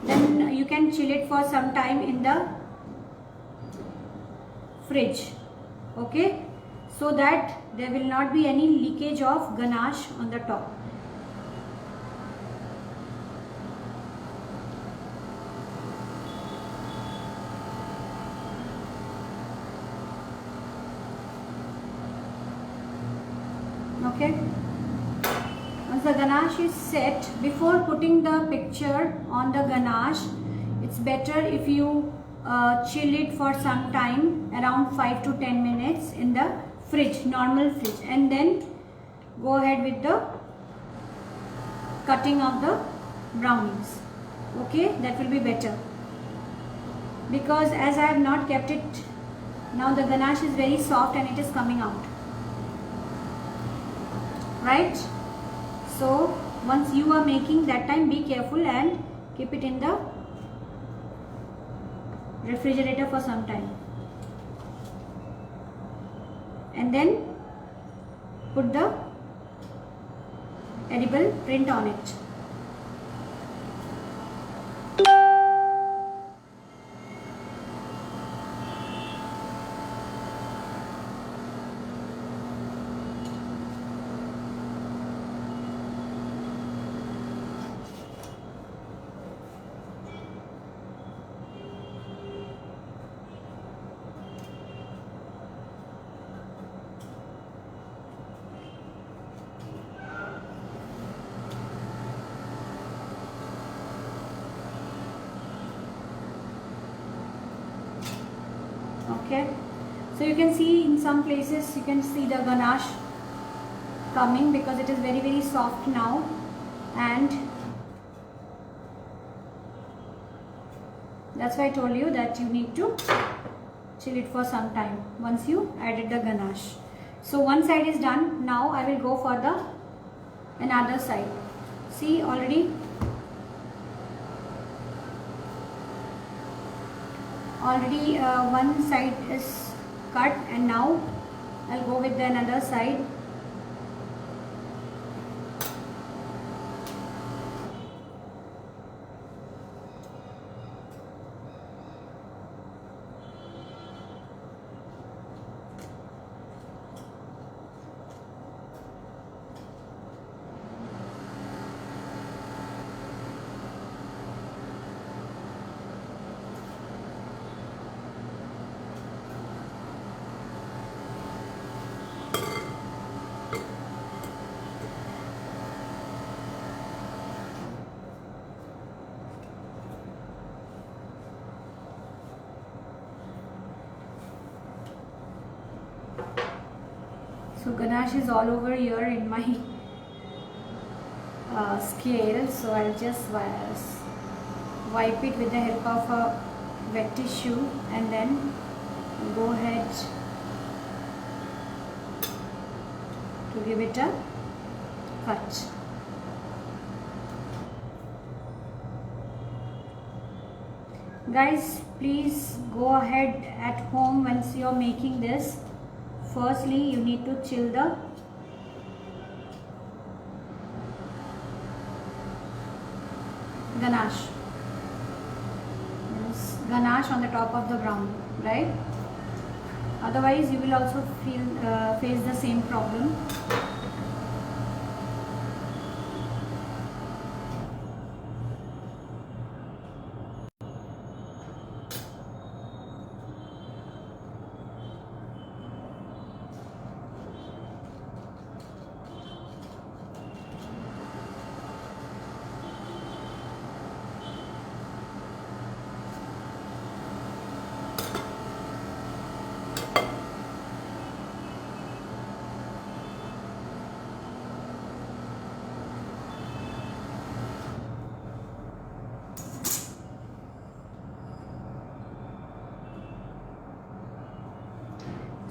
then you can chill it for some time in the fridge, okay, so that there will not be any leakage of ganache on the top. Okay, once the ganache is set, before putting the picture on the ganache, it's better if you chill it for some time, around 5 to 10 minutes in the fridge, normal fridge, and then go ahead with the cutting of the brownies. Okay, that will be better, because as I have not kept it, now the ganache is very soft and it is coming out. Right, so once you are making, that time be careful and keep it in the refrigerator for some time, and then put the edible print on it. Okay, so you can see in some places you can see the ganache coming because it is very soft now, and That's why I told you that you need to chill it for some time once you added the ganache. So one side is done. Now I will go for the another side. See, already one side is cut, and now I'll go with the another side. So ganache is all over here in my scale, so I'll just wipe it with the help of a wet tissue and then go ahead to give it a cut. Guys, please go ahead at home once you're making this. Firstly, you need to chill the ganache. Yes, ganache on the top of the brownie, right? Otherwise, you will also face the same problem.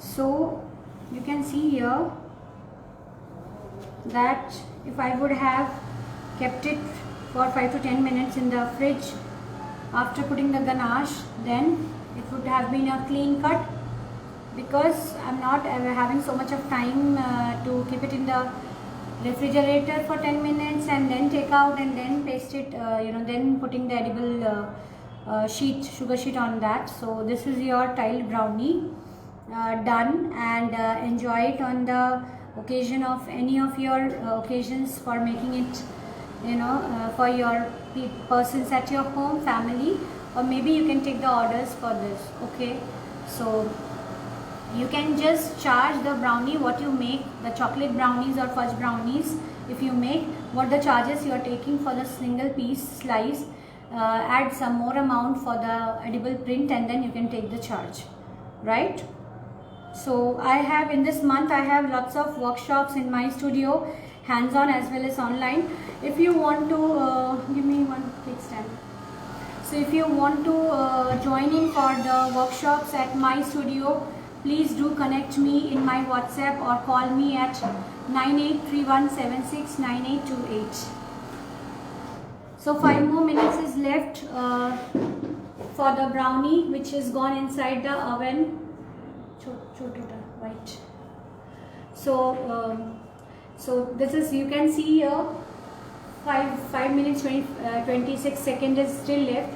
So you can see here that if I would have kept it for 5 to 10 minutes in the fridge after putting the ganache, then it would have been a clean cut. Because I'm not having so much of time to keep it in the refrigerator for 10 minutes and then take out and then paste it, then putting the edible sugar sheet on that. So this is your tiled brownie done, and enjoy it on the occasion of any of your occasions for making it, for your persons at your home, family, or maybe you can take the orders for this. Okay, so you can just charge the brownie what you make, the chocolate brownies or fudge brownies. If you make, what the charges you are taking for the single piece slice, add some more amount for the edible print, and then you can take the charge, right? So I have, in this month, I have lots of workshops in my studio, hands-on as well as online. If you want to, give me one quick stand. So if you want to join in for the workshops at my studio, please do connect me in my WhatsApp or call me at 9831769828. So 5 more minutes is left for the brownie, which is gone inside the oven. Right. So this is, you can see here 5 minutes 26 seconds is still left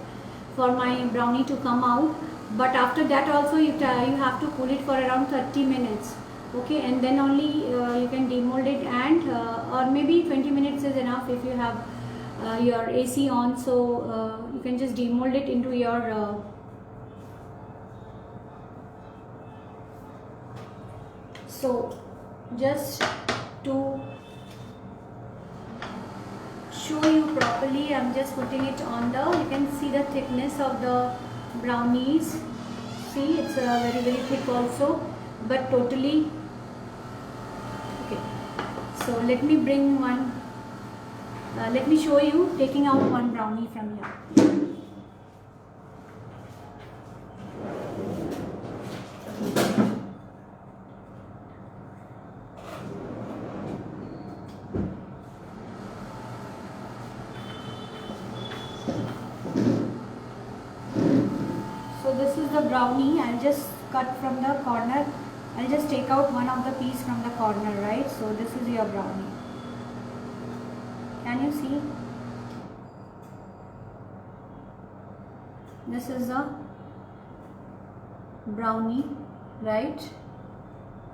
for my brownie to come out. But after that also you have to cool it for around 30 minutes. Okay, and then only you can demold it, and or maybe 20 minutes is enough if you have your AC on. So you can just demold it into your so just to show you properly, I'm just putting it on the, you can see the thickness of the brownies. See, it's very thick also, but totally okay. So let me bring one, let me show you taking out one brownie from here. the brownie. I'll just cut from the corner. I'll just take out one of the piece from the corner, right? So this is your brownie. Can you see? This is a brownie, right?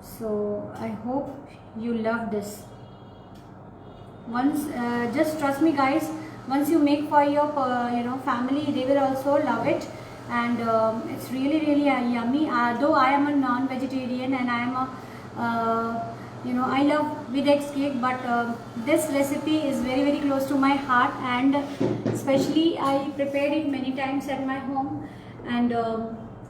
So I hope you love this. Once, just trust me, guys. Once you make for your family, they will also love it, and it's really yummy. Though I am a non-vegetarian and I am a I love with eggs cake, but this recipe is very close to my heart, and especially I prepared it many times at my home, and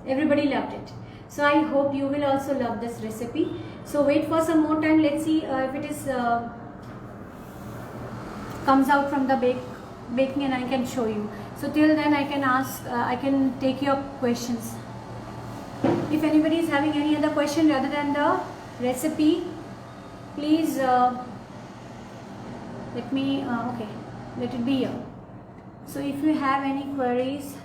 everybody loved it. So I hope you will also love this recipe. So wait for some more time. Let's see if it is comes out from the baking, and I can show you. So till then I can ask, I can take your questions. If anybody is having any other question rather than the recipe, please let me okay, let it be here. So if you have any queries,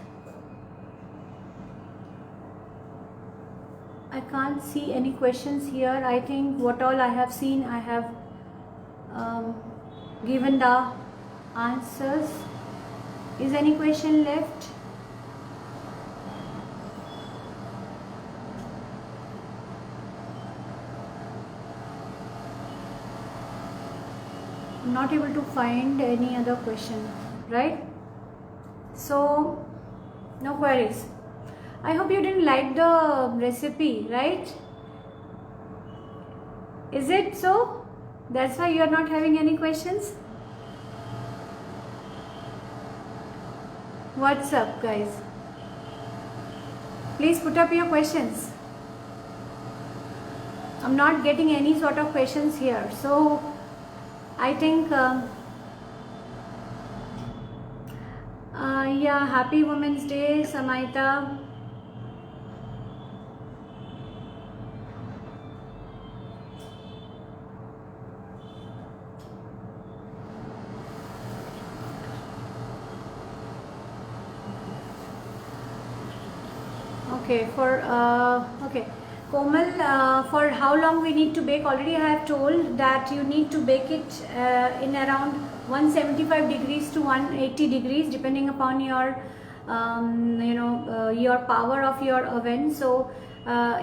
I can't see any questions here. I think what all I have seen, I have given the answers. Is any question left? I'm not able to find any other question, right? So no queries. I hope you didn't like the recipe, right? Is it so? That's why you are not having any questions? What's up, guys? Please put up your questions. I'm not getting any sort of questions here, so I think yeah, happy Women's Day, Samaita. Okay, for okay, Komal, for how long we need to bake? Already I have told that you need to bake it in around 175 degrees to 180 degrees, depending upon your your power of your oven. So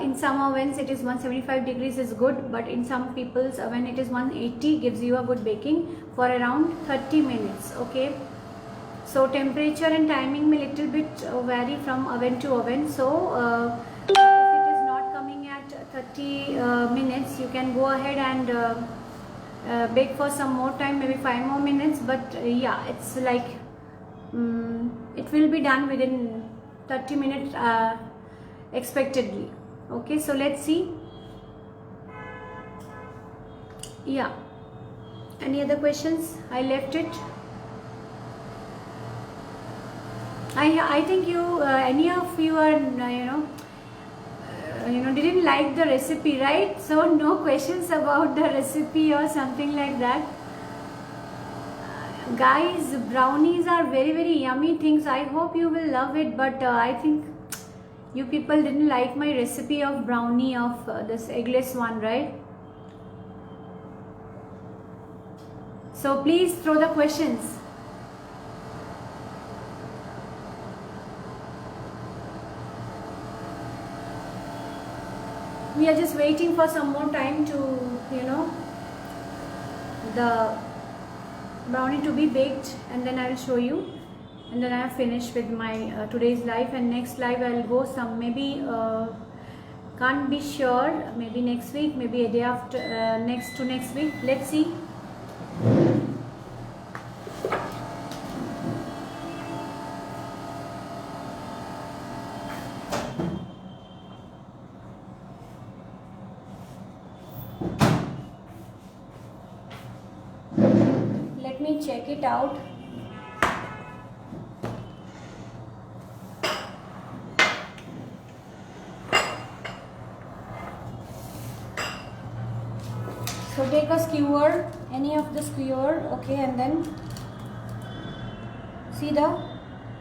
in some ovens it is 175 degrees is good, but in some people's oven it is 180, gives you a good baking for around 30 minutes. Okay. So temperature and timing may little bit vary from oven to oven. So if it is not coming at 30 minutes, you can go ahead and bake for some more time, maybe 5 more minutes. But yeah, it's like it will be done within 30 minutes expectedly. Okay, so let's see. Yeah, any other questions? I left it. I think you any of you are didn't like the recipe, right? So no questions about the recipe or something like that. Guys, brownies are very yummy things. I hope you will love it, but I think you people didn't like my recipe of brownie of this eggless one, right? So please throw the questions. We are just waiting for some more time to, the brownie to be baked, and then I will show you, and then I have finished with my today's live, and next live I will go some, maybe can't be sure, maybe next week, maybe a day after, next to next week, let's see. Let me check it out. So take a skewer, any of the skewer, okay, and then see the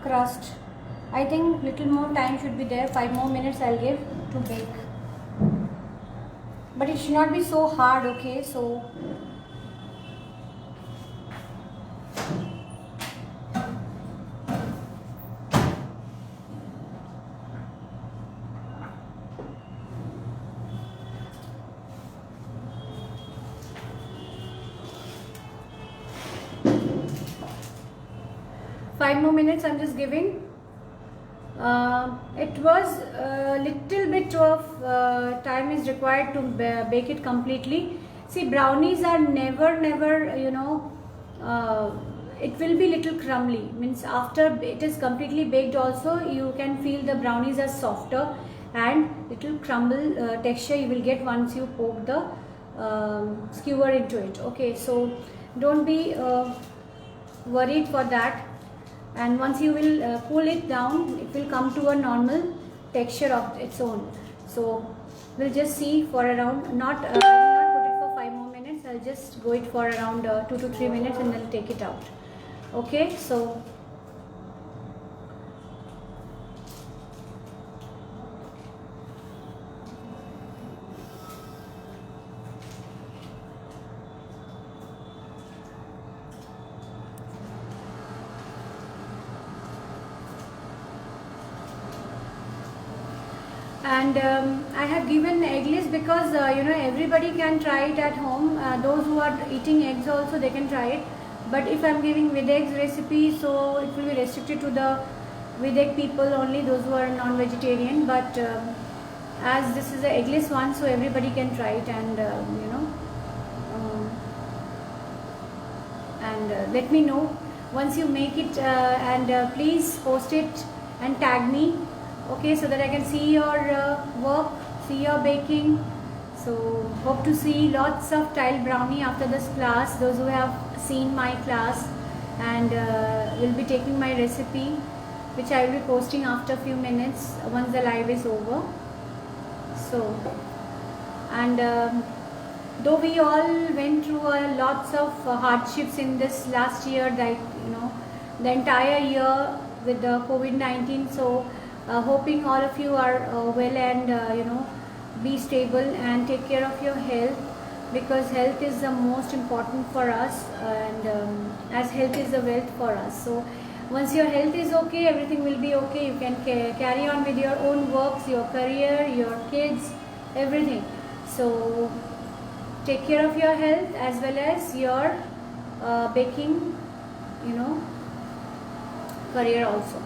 crust. I think little more time should be there. 5 more minutes I'll give to bake. But it should not be so hard, okay? So five more minutes I'm just giving. It was a little bit of time is required to bake it completely. See, brownies are never, you know, it will be little crumbly. Means after it is completely baked also, you can feel the brownies are softer and little crumble texture you will get once you poke the skewer into it. Okay, so don't be worried for that. And once you will cool it down, it will come to a normal texture of its own. So we'll just see for around, I will not put it for 5 more minutes, I'll just go it for around 2 to 3 minutes and then take it out. Okay, so and I have given eggless because you know, everybody can try it at home. Those who are eating eggs also, they can try it. But if I'm giving with eggs recipe, so it will be restricted to the with egg people only, those who are non-vegetarian. But as this is an eggless one, so everybody can try it, and you know, let me know once you make it, and please post it and tag me. Okay, so that I can see your work, see your baking. So hope to see lots of tile brownie after this class, those who have seen my class, and will be taking my recipe, which I will be posting after a few minutes once the live is over. So, and though we all went through lots of hardships in this last year, that you know, the entire year with the COVID-19, so hoping all of you are well, and you know, be stable and take care of your health, because health is the most important for us, and as health is the wealth for us. So once your health is okay, everything will be okay. You can carry on with your own works, your career, your kids, everything. So take care of your health as well as your baking, you know, career also.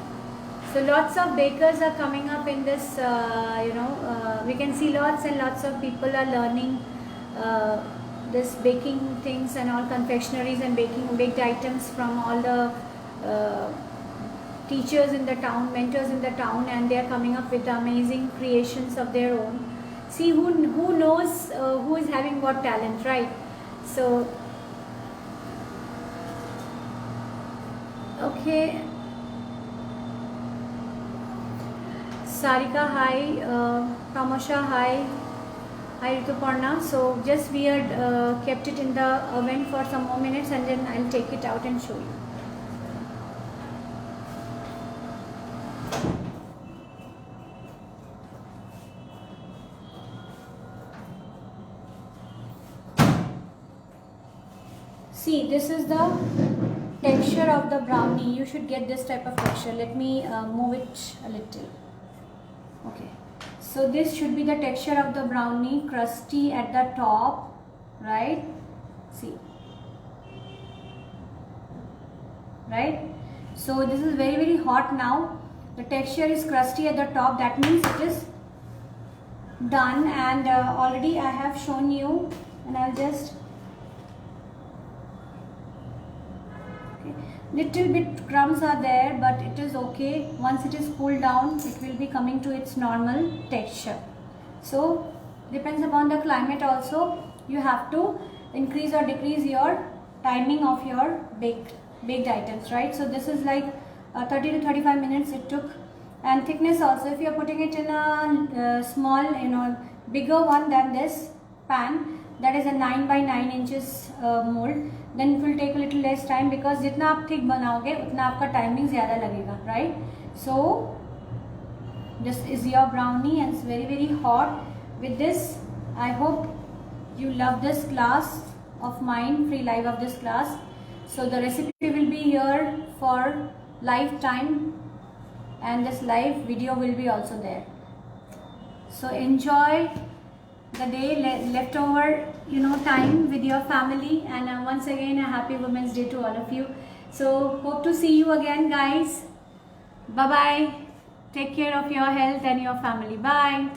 So lots of bakers are coming up in this, you know, we can see lots and lots of people are learning this baking things and all, confectionaries and baking baked items from all the teachers in the town, mentors in the town, and they are coming up with amazing creations of their own. See who knows who is having what talent, right? So okay, Sarika, hi. Pramosha, hi. Hi Rituparna. So just we had kept it in the oven for some more minutes, and then I'll take it out and show you. See, this is the texture of the brownie. You should get this type of texture. Let me move it a little. Okay, so this should be the texture of the brownie, crusty at the top, right? See, right? So this is very hot now. The texture is crusty at the top. That means it is done, and already I have shown you, and I'll just little bit crumbs are there, but it is okay. Once it is cooled down, it will be coming to its normal texture. So depends upon the climate also. You have to increase or decrease your timing of your baked items, right? So this is like 30 to 35 minutes it took. And thickness also, if you are putting it in a small, you know, bigger one than this pan, that is a 9 by 9 inches mold, then it will take a little less time because जितना आप thick बनाओगे उतना आपका timing ज़्यादा लगेगा, right? So this is your brownie and it's very very hot. With this, I hope you love this class of mine, free live of this class. So the recipe will be here for lifetime and this live video will be also there. So enjoy the day leftover time with your family, and once again a happy Women's Day to all of you. So hope to see you again, guys. Bye bye. Take care of your health and your family. Bye.